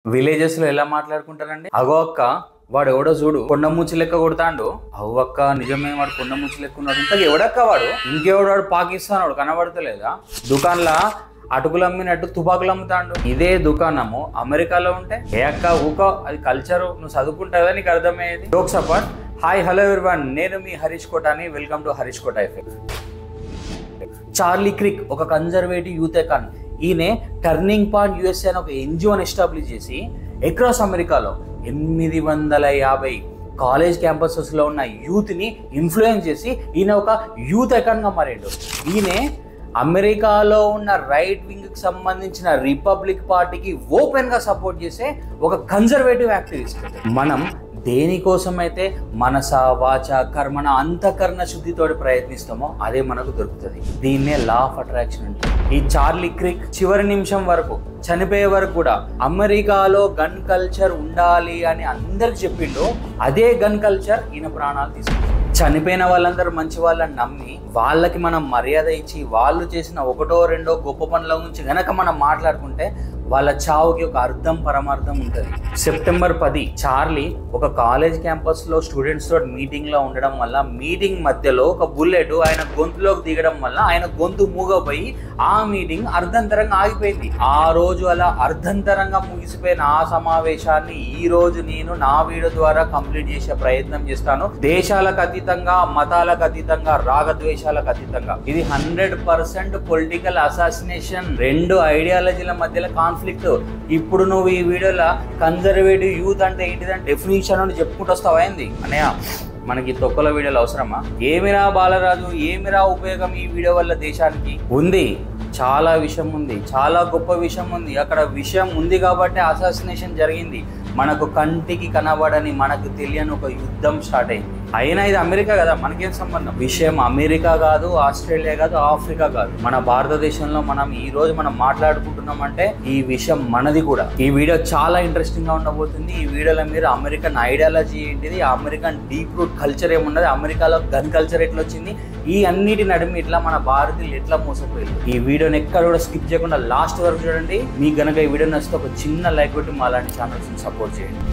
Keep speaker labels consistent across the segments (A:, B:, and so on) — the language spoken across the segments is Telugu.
A: విలేజెస్ లో ఎలా మాట్లాడుకుంటారండి? అగో అక్క వాడు ఎవడో చూడు కొండ మూచి లెక్క కొడతాండు. అవ్వక్క నిజమే వాడు కొండ మూచి లెక్క ఉన్నాడు. ఇంతకు ఎవడక్క వాడు? ఇంకెవడాడు? పాకిస్తాన్ వాడు కనబడతలేదా? దుకాణంలో అటుకులు అమ్మినట్టు తుపాకులు అమ్ముతాండు. ఇదే దుకాణము అమెరికాలో ఉంటే ఏ అక్క ఊకో, అది కల్చరు, నువ్వు చదువుకుంటావా నీకు అర్థమయ్యేది. Jokes apart, hi hello everyone, నేను మీ హరీష్ కోటాని. Welcome to Harish Kota effect. Charlie Kirk ఒక కన్జర్వేటివ్ యూత్ ఎకాన్. ఈయన టర్నింగ్ పాయింట్ యుఎస్ఏ అని ఒక ఎన్జిఓని ఎస్టాబ్లిష్ చేసి అక్రాస్ అమెరికాలో 850 కాలేజ్ క్యాంపసెస్లో ఉన్న యూత్ని ఇన్ఫ్లుయెన్స్ చేసి ఈయన ఒక యూత్ ఎకాన్గా మారాడు. ఈయన అమెరికాలో ఉన్న రైట్ వింగ్కి సంబంధించిన రిపబ్లిక్ పార్టీకి ఓపెన్గా సపోర్ట్ చేసే ఒక కన్జర్వేటివ్ యాక్టివిస్ట్. మనం దేనికోసమైతే మనస వాచ కర్మణ అంతఃకరణ శుద్ధితోటి ప్రయత్నిస్తామో అదే మనకు దొరుకుతుంది. దీన్నే లా ఆఫ్ అట్రాక్షన్ అంటే. ఈ చార్లీ క్రిక్ చివరి నిమిషం వరకు, చనిపోయే వరకు కూడా అమెరికాలో గన్ కల్చర్ ఉండాలి అని అందరికి చెప్పిండు. అదే గన్ కల్చర్ ఈయన ప్రాణాలు తీసుకుంది. చనిపోయిన వాళ్ళందరూ మంచి వాళ్ళని నమ్మి వాళ్ళకి మనం మర్యాద ఇచ్చి వాళ్ళు చేసిన ఒకటో రెండో గొప్ప పనుల గురించి గనక మనం మాట్లాడుకుంటే వాళ్ళ చావుకి ఒక అర్థం పరమార్థం ఉంటుంది. సెప్టెంబర్ 10 చార్లీ ఒక కాలేజ్ క్యాంపస్లో స్టూడెంట్స్ తోటి మీటింగ్లో ఉండడం వల్ల మీటింగ్ మధ్యలో ఒక బుల్లెట్ ఆయన గొంతులోకి దిగడం వల్ల ఆయన గొంతు మూగపోయి ఆ మీటింగ్ అర్ధంతరంగా ఆగిపోయింది. ఆ రోజు అలా అర్ధంతరంగా ముగిసిపోయిన ఆ సమావేశాన్ని ఈ రోజు నేను నా వీడియో ద్వారా కంప్లీట్ చేసే ప్రయత్నం చేస్తాను. దేశాలకు అతీతంగా, మతాలకు అతీతంగా, రాగద్వేషాలకు అతీతంగా. ఇది 100% పొలిటికల్ అసాసినేషన్. రెండు ఐడియాలజీల మధ్యలో కాన్ఫ్లిక్ట్. ఇప్పుడు నువ్వు ఈ వీడియోలో కన్జర్వేటివ్ యూత్ అంటే ఏంటిదని డెఫినేషన్ అని చెప్పుకుంటూ వస్తావా ఏంది అన్నయ్య? మనకి తొక్కల వీడియోలు అవసరమా? ఏమిరా బాలరాజు, ఏమిరా ఉపయోగం ఈ వీడియో వల్ల దేశానికి? ఉంది, చాలా విషయం ఉంది, చాలా గొప్ప విషయం ఉంది. అక్కడ విషయం ఉంది కాబట్టి అసాసినేషన్ జరిగింది. మనకు కంటికి కనబడని, మనకు తెలియని ఒక యుద్ధం స్టార్ట్ అయింది. అయినా ఇది అమెరికా కదా, మనకేం సంబంధం? విషయం అమెరికా కాదు, ఆస్ట్రేలియా కాదు, ఆఫ్రికా కాదు, మన భారతదేశంలో ఈ రోజు మనం మాట్లాడుకుంటున్నాం అంటే ఈ విషయం మనది కూడా. ఈ వీడియో చాలా ఇంట్రెస్టింగ్ గా ఉండబోతుంది. ఈ వీడియోలో మీరు అమెరికన్ ఐడియాలజీ ఏంటిది, అమెరికన్ డీప్ రూట్ కల్చర్ ఏమున్నది, అమెరికాలో గన్ కల్చర్ ఎట్లా వచ్చింది, ఈ అన్నిటి నడుమి ఇట్లా మన భారతీయులు ఎట్లా మోసపోయింది. ఈ వీడియోని ఎక్కడ కూడా స్కిప్ చేయకుండా లాస్ట్ వరకు చూడండి. మీకు గనక ఈ వీడియో నచ్చితే ఒక చిన్న లైక్ పెట్టి మా లాంటి ఛానల్స్ని సపోర్ట్ చేయండి.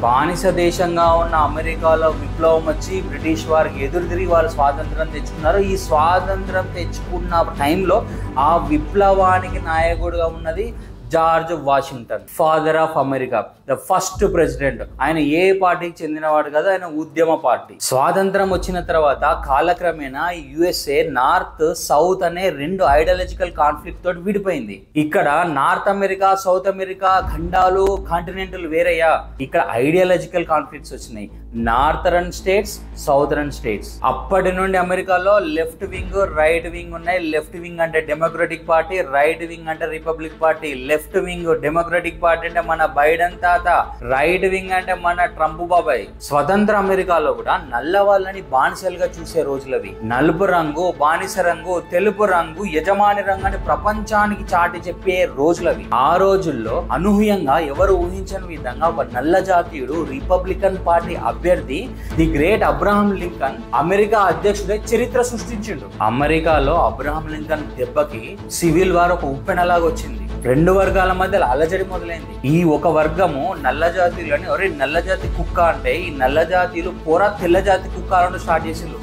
A: బానిస దేశంగా ఉన్న అమెరికాలో విప్లవం వచ్చి బ్రిటిష్ వారికి ఎదురు తిరిగి వాళ్ళు స్వాతంత్రం తెచ్చుకున్నారు. ఈ స్వాతంత్రం తెచ్చుకున్న టైంలో ఆ విప్లవానికి నాయకుడుగా ఉన్నది George Washington, father of America, the first president. ఆయన ఏ పార్టీకి చెందినవాడు కదా, ఆయన ఉద్యమ పార్టీ. స్వాతంత్రం వచ్చిన తర్వాత కాలక్రమేణా యుఎస్ఏ నార్త్ సౌత్ అనే రెండు ఐడియాలజికల్ కాన్ఫ్లిక్ట్ తోటి విడిపోయింది. ఇక్కడ నార్త్ అమెరికా, సౌత్ అమెరికా ఖండాలు, కాంటినెంటల్ వేరయ్యా. ఇక్కడ ఐడియాలజికల్ కాన్ఫ్లిక్ట్స్ వచ్చినాయి. Northern states, southern states. అప్పటి నుండి అమెరికాలో లెఫ్ట్ వింగ్, రైట్ వింగ్ ఉన్నాయి. లెఫ్ట్ వింగ్ అంటే డెమోక్రటిక్ పార్టీ, రైట్ వింగ్ అంటే republic party. Left wing democratic party అంటే మన బైడెన్ తాత, రైట్ వింగ్ అంటే మన ట్రంప్ బాబాయ్. స్వతంత్ర అమెరికాలో కూడా నల్ల వాళ్ళని బానిసలుగా చూసే రోజులవి. నలుపు రంగు బానిస రంగు, తెలుపు రంగు యజమాని రంగు అని ప్రపంచానికి చాటి చెప్పే రోజులవి. ఆ రోజుల్లో అనూహ్యంగా ఎవరు ఊహించని విధంగా ఒక నల్ల జాతీయుడు రిపబ్లికన్ పార్టీ అభ్యర్థి the great Abraham Lincoln America అధ్యక్షుడై చరిత్ర సృష్టించిండు. అమెరికాలో అబ్రహాం లింకన్ దెబ్బకి సివిల్ వార్ ఒక ఉప్పెనలాగా వచ్చింది. రెండు వర్గాల మధ్య అలజడి మొదలైంది. ఈ ఒక వర్గము నల్ల జాతీయులని, ఒరే నల్ల జాతి కుక్క అంటే ఈ నల్ల జాతీయులు పోరా తెల్ల జాతి కుక్క అని స్టార్ట్ చేసిండ్రు.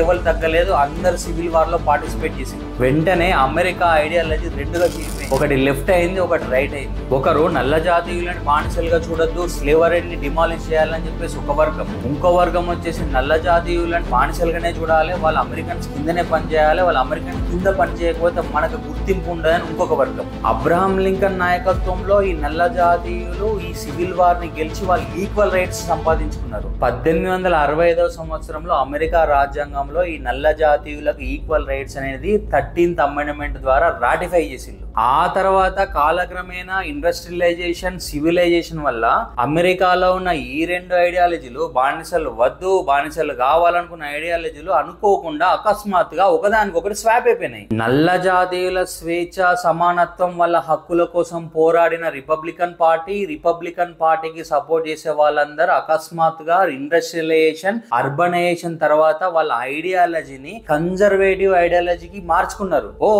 A: ఎవరు తగ్గలేదు, అందరు సివిల్ వార్ లో పార్టిసిపేట్ చేసిండ్రు. వెంటనే అమెరికా ఐడియాలజీ రెండుగా చేసింది. ఒకటి లెఫ్ట్ అయింది, ఒకటి రైట్ అయింది. ఒకరు నల్ల జాతీయులని బానిసలుగా చూడొద్దు, స్లేవరీని డిమాలిష్ చేయాలని చెప్పేసి ఒక వర్గం. ఇంకో వర్గం వచ్చేసి నల్ల జాతీయులని బానిసలుగానే చూడాలి, వాళ్ళు అమెరికన్స్ కిందనే పనిచేయాలి, వాళ్ళు అమెరికన్ కింద పని చేయకపోతే మనకు గుర్తింపు ఉండదని ఇంకొక వర్గం. అబ్రహాం లింకన్ నాయకత్వంలో ఈ నల్ల జాతీయులు ఈ సివిల్ వార్ ని గెలిచి వాళ్ళు ఈక్వల్ రైట్స్ సంపాదించుకున్నారు. 1865 సంవత్సరంలో అమెరికా రాజ్యాంగంలో ఈ నల్ల జాతీయులకు ఈక్వల్ రైట్స్ అనేది 13th అమెండ్మెంట్ ద్వారా రాటిఫై చేసిండ్రు. ఆ తర్వాత కాలక్రమేణా ఇండస్ట్రియలైజేషన్, సివిలైజేషన్ వల్ల అమెరికాలో ఉన్న ఈ రెండు ఐడియాలజీలు, బానిసలు వద్దు బానిసలు కావాలనుకున్న ఐడియాలజీలు అనుకోకుండా అకస్మాత్తుగా ఒకదానికొకటి స్వాప్ అయిపోయినాయి. నల్ల జాతీయుల స్వేచ్ఛ, సమానత్వం వల్ల హక్కుల కోసం పోరాడిన రిపబ్లికన్ పార్టీకి సపోర్ట్ చేసే వాళ్ళందరూ అకస్మాత్తుగా ఇండస్ట్రియలైజేషన్, అర్బనైజేషన్ తర్వాత వాళ్ళ ఐడియాలజీని కన్జర్వేటివ్ ఐడియాలజీకి మార్చుకున్నారు. ఓ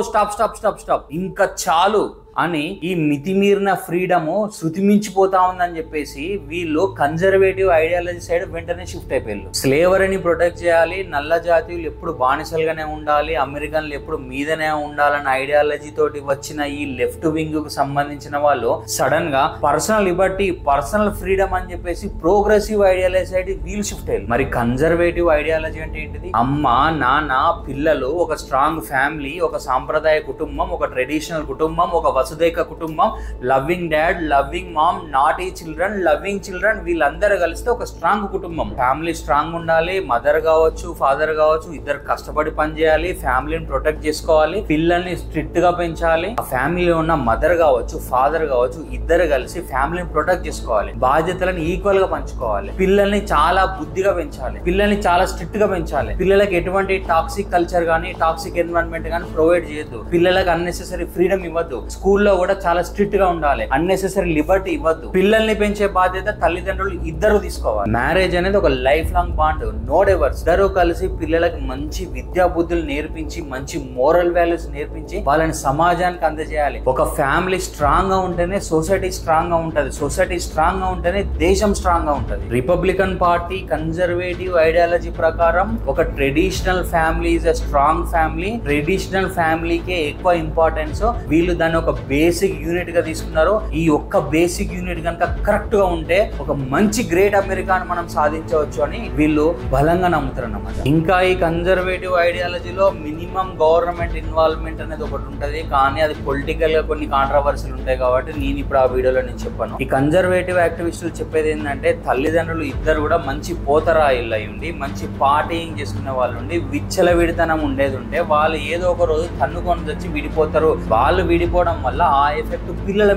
A: స్టాప్ స్టాప్ స్టాప్ స్టాప్, ఇంకా చాలు. అని ఈ మితిమీరిన ఫ్రీడమ్ శృతి మించిపోతా ఉందని చెప్పేసి వీళ్ళు కన్జర్వేటివ్ ఐడియాలజీ సైడ్ వెంటనే షిఫ్ట్ అయిపోయారు. స్లేవరీని ప్రొటెక్ట్ చేయాలి, నల్ల జాతీయులు ఎప్పుడు బానిసలుగానే ఉండాలి, అమెరికన్లు ఎప్పుడు మీదనే ఉండాలన్న ఐడియాలజీ తోటి వచ్చిన ఈ లెఫ్ట్ వింగ్ కు సంబంధించిన వాళ్ళు సడన్ గా పర్సనల్ లిబర్టీ, పర్సనల్ ఫ్రీడమ్ అని చెప్పేసి ప్రోగ్రెసివ్ ఐడియాలజీ సైడ్ వీళ్ళు షిఫ్ట్ అయ్యారు. మరి కన్జర్వేటివ్ ఐడియాలజీ అంటే ఏంటిది? అమ్మ, నాన్న, పిల్లలు, ఒక స్ట్రాంగ్ ఫ్యామిలీ, ఒక సాంప్రదాయ కుటుంబం, ఒక ట్రెడిషనల్ కుటుంబం, ఒక వసుదైక కుటుంబం, loving dad, loving mom, naughty children, loving children, వీళ్ళందరూ కలిస్తే ఒక స్ట్రాంగ్ కుటుంబం. ఫ్యామిలీ స్ట్రాంగ్ ఉండాలి, మదర్ కావచ్చు, ఫాదర్ కావచ్చు, ఇద్దరు కష్టపడి పని చేయాలి, ఫ్యామిలీని ప్రొటెక్ట్ చేసుకోవాలి, పిల్లల్ని స్ట్రిక్ట్ గా పెంచాలి. ఆ ఫ్యామిలీలో ఉన్న మదర్ కావచ్చు, ఫాదర్ కావచ్చు, ఇద్దరు కలిసి ఫ్యామిలీని ప్రొటెక్ట్ చేసుకోవాలి, బాధ్యతలను ఈక్వల్ గా పంచుకోవాలి, పిల్లల్ని చాలా బుద్ధిగా పెంచాలి, పిల్లల్ని చాలా స్ట్రిక్ట్ గా పెంచాలి, పిల్లలకి ఎటువంటి టాక్సిక్ కల్చర్ గానీ టాక్సిక్ ఎన్విరాన్మెంట్ గానీ ప్రొవైడ్ చేయొద్దు, పిల్లలకు అన్నెసెసరీ ఫ్రీడమ్ ఇవ్వద్దు, స్కూల్లో కూడా చాలా స్ట్రిక్ట్ గా ఉండాలి, అన్నెసెసరీ లిబర్టీ ఇవ్వద్దు. పిల్లల్ని పెంచే బాధ్యత తల్లిదండ్రులు ఇద్దరు తీసుకోవాలి. మ్యారేజ్ అనేది ఒక life long bond, no divorce. ఇద్దరు కలిసి పిల్లలకు మంచి విద్యా బుద్ధులు నేర్పించి, మంచి మోరల్ వాల్యూస్ నేర్పించి వాళ్ళని సమాజానికి అందజేయాలి. ఒక ఫ్యామిలీ స్ట్రాంగ్ గా ఉంటేనే సొసైటీ స్ట్రాంగ్ గా ఉంటది, సొసైటీ స్ట్రాంగ్ గా ఉంటేనే దేశం స్ట్రాంగ్ గా ఉంటది. రిపబ్లికన్ పార్టీ కన్జర్వేటివ్ ఐడియాలజీ ప్రకారం ఒక traditional family is a strong family, traditional ఫ్యామిలీకే ఎక్కువ ఇంపార్టెన్స్. వీళ్ళు దాన్ని ఒక బేసిక్ యూనిట్ గా తీసుకున్నారు. ఈ ఒక్క బేసిక్ యూనిట్ కనుక కరెక్ట్ గా ఉంటే ఒక మంచి గ్రేట్ అమెరికాను మనం సాధించవచ్చు అని వీళ్ళు బలంగా నమ్ముతారు అన్నమాట. ఇంకా ఈ కన్జర్వేటివ్ ఐడియాలజీలో మినిమం గవర్నమెంట్ ఇన్వాల్వ్మెంట్ అనేది ఒకటి ఉంటది, కానీ అది పొలిటికల్ గా కొన్ని కాంట్రవర్సీలు ఉంటాయి కాబట్టి నేను ఇప్పుడు ఆ వీడియోలో నేను చెప్పాను. ఈ కన్జర్వేటివ్ యాక్టివిస్టులు చెప్పేది ఏంటంటే తల్లిదండ్రులు ఇద్దరు కూడా మంచి పోతరాయిళ్ళు అయి ఉండి, మంచి పార్టీయింగ్ చేసుకునే వాళ్ళు ఉండి, విచ్చలవిడితనం ఉండేది ఉంటే వాళ్ళు ఏదో ఒక రోజు తన్నుకొని వచ్చి విడిపోతారు. వాళ్ళు విడిపోవడం వల్ల ఆ ఎఫెక్ట్ పిల్లల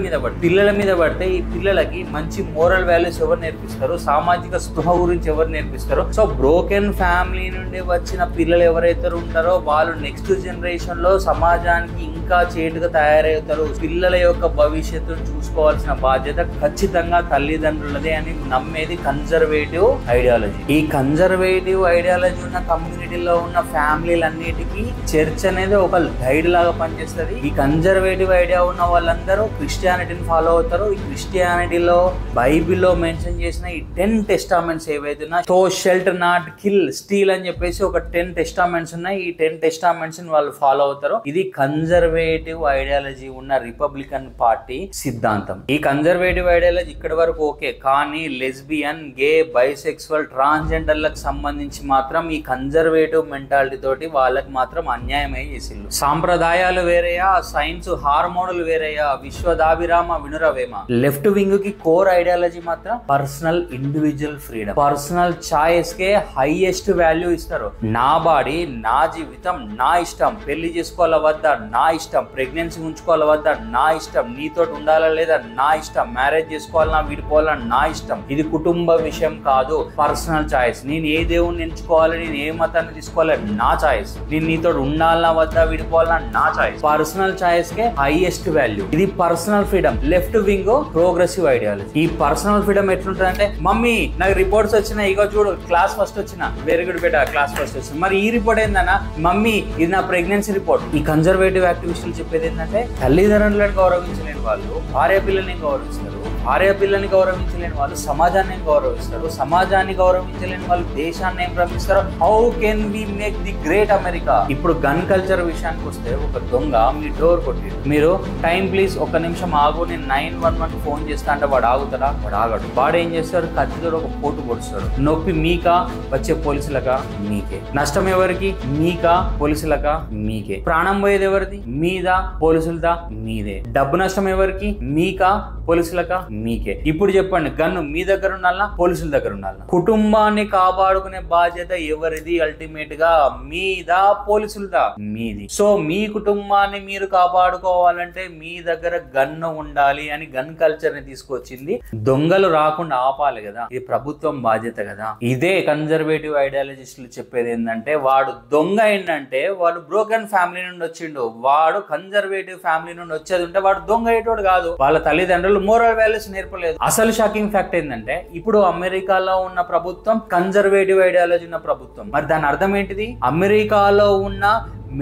A: మీద పడితే ఈ పిల్లలకి మంచి మోరల్ వాల్యూస్ ఎవరు నేర్పిస్తారు, సామాజిక స్పృహ గురించి ఎవరు నేర్పిస్తారు? సో బ్రోకెన్ ఫ్యామిలీ నుండి వచ్చిన పిల్లలు ఎవరైతే ఉంటారో వాళ్ళు నెక్స్ట్ జనరేషన్ లో సమాజానికి ఇంకా చేటుగా తయారవుతారు. పిల్లల యొక్క భవిష్యత్తును చూసుకోవాల్సిన బాధ్యత ఖచ్చితంగా తల్లిదండ్రులదే అని నమ్మేది కన్జర్వేటివ్ ఐడియాలజీ. ఈ కన్జర్వేటివ్ ఐడియాలజీ ఉన్న కమ్యూనిటీలో ఉన్న ఫ్యామిలీలన్నిటికీ చర్చ్ అనేది ఒక గైడ్ లాగా పనిచేస్తుంది. ఈ కన్జర్వేటివ్ ఐడియా ఉన్న వాళ్ళందరూ క్రిస్టియానిటీని ఫాలో అవుతారు. ఈ క్రిస్టియానిటీలో బైబిల్లో మెన్షన్ చేసిన ఈ 10 టెస్టామెంట్స్ ఏవైతే తో షెల్ట్ నాట్ కిల్ స్టీల్ అని చెప్పేసి ఒక 10 టెస్టామెంట్స్ ఉన్నాయి. ఈ 10 టెస్టామెంట్స్ వాళ్ళు ఫాలో అవుతారు. ఇది కన్జర్వేటివ్ ఐడియాలజీ ఉన్న రిపబ్లికన్ పార్టీ సిద్ధాంతం. ఈ కన్జర్వేటివ్ ఐడియాలజీ ఇక్కడి వరకు ఓకే, కానీ లెస్బియన్, గే, బైసెక్సువల్, ట్రాన్స్జెండర్లకు సంబంధించి మాత్రం ఈ కన్జర్వేటివ్ మెంటాలిటీ తోటి వాళ్ళకి మాత్రం అన్యాయమై చేసిల్లు. సాంప్రదాయాలు వేరేయా, సైన్స్ హార్మోన్లు వేరేయా, విశ్వదాభిరామ వినురవేమ. లెఫ్ట్ వింగ్ కి కోర్ ఐడియాలజీ మాత్రం personal individual freedom, personal choice కే హైయెస్ట్ వాల్యూ ఇస్తారు. నా బాడీ, నా జీవితం, నా ఇష్టం, పెళ్లి చేసుకోవాలా వద్దా నా ఇష్టం, ప్రెగ్నెన్సీ ఉంచుకోవాలా వద్దా నా ఇష్టం, నీతో ఉండాలా లేదా నా ఇష్టం, మ్యారేజ్ చేసుకోవాలన్నా విడిపోవాలా నా ఇష్టం. ఇది కుటుంబ విషయం కాదు, పర్సనల్ చాయిస్. నేను ఏ దేవుణ్ణి ఎంచుకోవాలి, నేను ఏ మతాన్ని తీసుకోవాలి నా చాయిస్, నేను నీతో ఉండాలన్నా వద్దా విడిపోవాలన్నా నా చాయిస్. పర్సనల్ చాయిస్ కే హైయెస్ట్ వాల్యూ. ఇది personal freedom. Left wing progressive ideology. ఈ పర్సనల్ ఫ్రీడమ్ ఎట్లుంటుందంటే, మమ్మీ నాకు రిపోర్ట్స్ వచ్చినాయి, ఇగో చూడు క్లాస్ ఫస్ట్ వచ్చిన, వెరీ గుడ్ బేటా క్లాస్ ఫస్ట్ వచ్చిన, మరి ఈ రిపోర్ట్ ఏందన్నా, మమ్మీ ఇది నా ప్రెగ్నెన్సీ రిపోర్ట్. ఈ కన్జర్వేటివ్ యాక్టివిస్టులు చెప్పేది ఏంటంటే తల్లిదండ్రులను గౌరవించలేని వాళ్ళు భార్య పిల్లల్ని గౌరవిస్తారు, భార్య పిల్లల్ని గౌరవించలేని వాళ్ళు సమాజాన్ని గౌరవిస్తారు, సమాజాన్ని గౌరవించలేని వాళ్ళు దేశాన్ని ఏం భ్రమిస్తారు. How can we make the great America. ఇప్పుడు గన్ కల్చర్ విషయానికి వస్తే, ఒక దొంగ మీ డోర్ కొట్టి, మీరు టైం ప్లీజ్ ఒక్క నిమిషం ఆగు, నేను 911 ఫోన్ చేస్తా అంటే వాడు ఆగుతాడా? వాడు ఆగడు. వాడు ఏం చేస్తారు, కత్తితో ఒక పోటు పొడుస్తాడు. నొప్పి మీకా, వచ్చే పోలీసులకా? మీకే. నష్టం ఎవరికి? మీకా, పోలీసులకా? మీకే. ప్రాణం పోయేది ఎవరిది? మీదా, పోలీసులదా? మీదే. డబ్బు నష్టం ఎవరికి? మీకా, పోలీసులకా? మీకే. ఇప్పుడు చెప్పండి, గన్ను మీ దగ్గర ఉండాలా, పోలీసుల దగ్గర ఉండాలా? కుటుంబాన్ని కాపాడుకునే బాధ్యత ఎవరిది? అల్టిమేట్ గా మీదా, పోలీసులదా? మీది. సో మీ కుటుంబాన్ని మీరు కాపాడుకోవాలంటే మీ దగ్గర గన్ను ఉండాలి అని గన్ కల్చర్ ని తీసుకొచ్చింది. దొంగలు రాకుండా ఆపాలి కదా, ఇది ప్రభుత్వం బాధ్యత కదా. ఇదే కన్జర్వేటివ్ ఐడియాలజిస్టులు చెప్పేది ఏంటంటే, వాడు దొంగ ఏంటంటే వాడు బ్రోకెన్ ఫ్యామిలీ నుండి వచ్చిండు, వాడు కన్జర్వేటివ్ ఫ్యామిలీ నుండి వచ్చేది ఉంటే వాడు దొంగ అయ్యేటోడు కాదు. వాళ్ళ తల్లిదండ్రులు మోరల్ వాల్యూస్ నేర్పలేదు. అసలు షాకింగ్ ఫ్యాక్ట్ ఏంటంటే, ఇప్పుడు అమెరికాలో ఉన్న ప్రభుత్వం కన్జర్వేటివ్ ఐడియాలజీ ఉన్న ప్రభుత్వం. మరి దాని అర్థం ఏంటిది? అమెరికాలో ఉన్న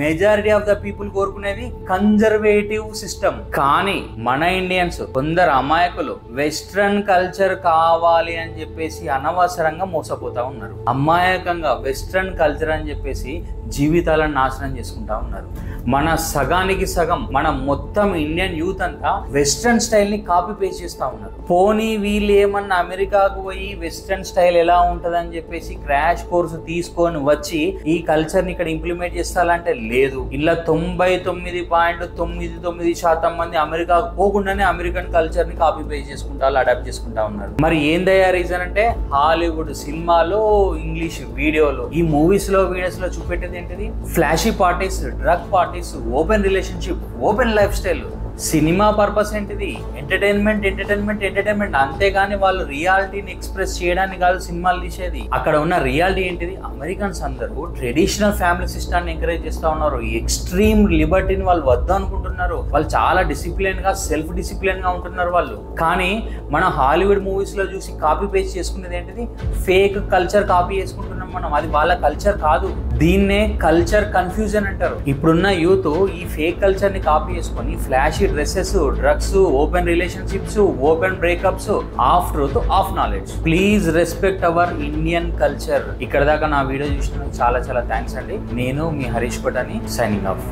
A: మెజారిటీ ఆఫ్ ద పీపుల్ కోరుకునేది కన్జర్వేటివ్ సిస్టమ్. కానీ మన ఇండియన్స్ కొందరు అమాయకులు వెస్ట్రన్ కల్చర్ కావాలి అని చెప్పేసి అనవసరంగా మోసపోతా ఉన్నారు. అమాయకంగా వెస్ట్రన్ కల్చర్ అని చెప్పేసి జీవితాలను నాశనం చేసుకుంటా ఉన్నారు. మన సగానికి సగం మన మొత్తం ఇండియన్ యూత్ అంతా వెస్ట్రన్ స్టైల్ ని కాపీ పేస్ట్ చేస్తా ఉన్నారు. పోనీ వీళ్ళు ఏమన్నా అమెరికాకు పోయి వెస్ట్రన్ స్టైల్ ఎలా ఉంటదని చెప్పేసి క్రాష్ కోర్సు తీసుకొని వచ్చి ఈ కల్చర్ ని ఇక్కడ ఇంప్లిమెంట్ చేస్తారంటే లేదు. ఇలా 99.99% మంది అమెరికాకు పోకుండానే అమెరికన్ కల్చర్ ని కాపీ పేస్ట్ చేసుకుంటా అడాప్ట్ చేసుకుంటా ఉన్నారు. మరి ఏందయ్యా రీజన్ అంటే హాలీవుడ్ సినిమాలో, ఇంగ్లీష్ వీడియోలో, ఈ మూవీస్ లో వీడియోస్ లో చూపెట్టేది ఏంటిది? Flashy parties, drug parties, open relationship, open life style. Cinema purpose ఏంటిది? ఎంటర్టైన్మెంట్. అంతేగాని వాళ్ళు రియాలిటీని ఎక్స్ప్రెస్ చేయడానికి కాదు సినిమాలు తీసేది. అక్కడ ఉన్న రియాలిటీ ఏంటిది? అమెరికన్స్ అందరూ ట్రెడిషనల్ ఫ్యామిలీ సిస్టాన్ని ఎంకరేజ్ చేస్తా ఉన్నారు. ఎక్స్ట్రీమ్ లిబర్టీని వాళ్ళు వద్దు అనుకుంటున్నారు. వాళ్ళు చాలా డిసిప్లిన్ గా, సెల్ఫ్ డిసిప్లిన్ గా ఉంటున్నారు వాళ్ళు. కానీ మన హాలీవుడ్ మూవీస్ లో చూసి కాపీ పేస్ట్ చేసుకునేది ఏంటిది? ఫేక్ కల్చర్ కాపీ చేసుకుంటున్నాం మనం. అది వాళ్ళ కల్చర్ కాదు. దీన్నే కల్చర్ కన్ఫ్యూజన్ అంటారు. ఇప్పుడున్న యూత్ ఈ ఫేక్ కల్చర్ ని కాపీ చేసుకొని flashy dresses, drugs, open relationships, open breakups, of truth, of knowledge. Please respect our Indian culture. ఇక్కడ దాకా నా వీడియో చూసినందుకు చాలా చాలా థ్యాంక్స్ అండి. నేను మీ హరీష్ కొటాని, సైనింగ్ ఆఫ్.